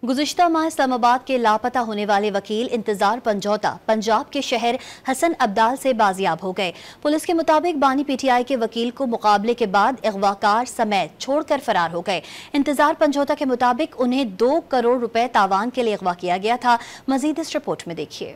गुज़िश्ता माह इस्लामाबाद के लापता होने वाले वकील इंतजार पंजौता पंजाब के शहर हसन अब्दाल से बाजियाब हो गए। पुलिस के मुताबिक बानी पीटीआई के वकील को मुकाबले के बाद अगवाकार समेत छोड़कर फरार हो गए। इंतजार पंजौता के मुताबिक उन्हें 2 करोड़ रुपए तावान के लिए अगवा किया गया था। मजीद इस रिपोर्ट में देखिए।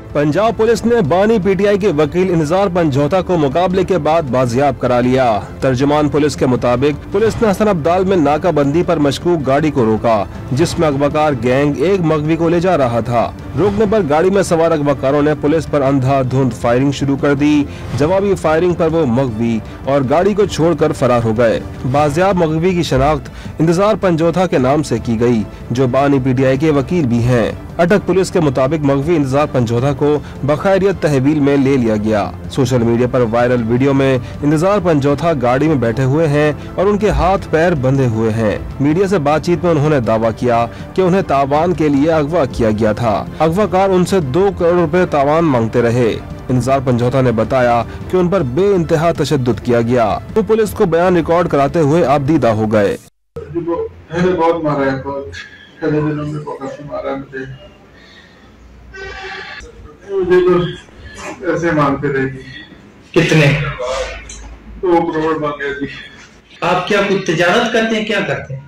पंजाब पुलिस ने बानी पीटीआई के वकील इंतजार पंजौता को मुकाबले के बाद बाजियाब करा लिया। तर्जुमान पुलिस के मुताबिक पुलिस ने हसन अब्दाल में नाकाबंदी पर मशकूक गाड़ी को रोका, जिसमें अगवाकार गैंग एक मगवी को ले जा रहा था। रोकने पर गाड़ी में सवार अगवाकारों ने पुलिस पर अंधाधुंध फायरिंग शुरू कर दी। जवाबी फायरिंग पर वो मगवी और गाड़ी को छोड़कर फरार हो गए। बाजियाब मगवी की शनाख्त इंतजार पंजौता के नाम से की गई, जो बानी पीटीआई के वकील भी हैं। अटक पुलिस के मुताबिक मगवी इंतजार पंजौता को बखैरियत तहवील में ले लिया गया। सोशल मीडिया पर वायरल वीडियो में इंतजार पंजौता गाड़ी में बैठे हुए हैं और उनके हाथ पैर बंधे हुए हैं। मीडिया से बातचीत में उन्होंने दावा किया कि उन्हें तावान के लिए अगवा किया गया था। अगवाकार उनसे 2 करोड़ रुपए तावान मांगते रहे। इंतजार पंजौता ने बताया कि उन पर बेइंतहा तशद्दुद किया गया। तो पुलिस को बयान रिकॉर्ड कराते हुए आपदीदा हो गए। बहुत मारा है, पहले दिनों में काफी मारा मुझे तो ऐसे मांगते रहेगी। कितने? 2 करोड़ मांगे जी। आप क्या कुछ तिजारत करते हैं, क्या करते हैं?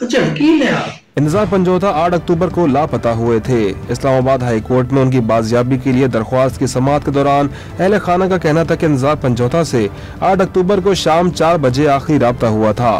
अच्छा, वकील हैं आप। इंतजार पंजौता 8 अक्टूबर को लापता हुए थे। इस्लामाबाद हाई कोर्ट में उनकी बाजियाबी के लिए दरख्वास्त की समाअत के दौरान अहले खाना का कहना था कि इंतजार पंजौता से 8 अक्टूबर को शाम 4 बजे आखिरी राब्ता हुआ था।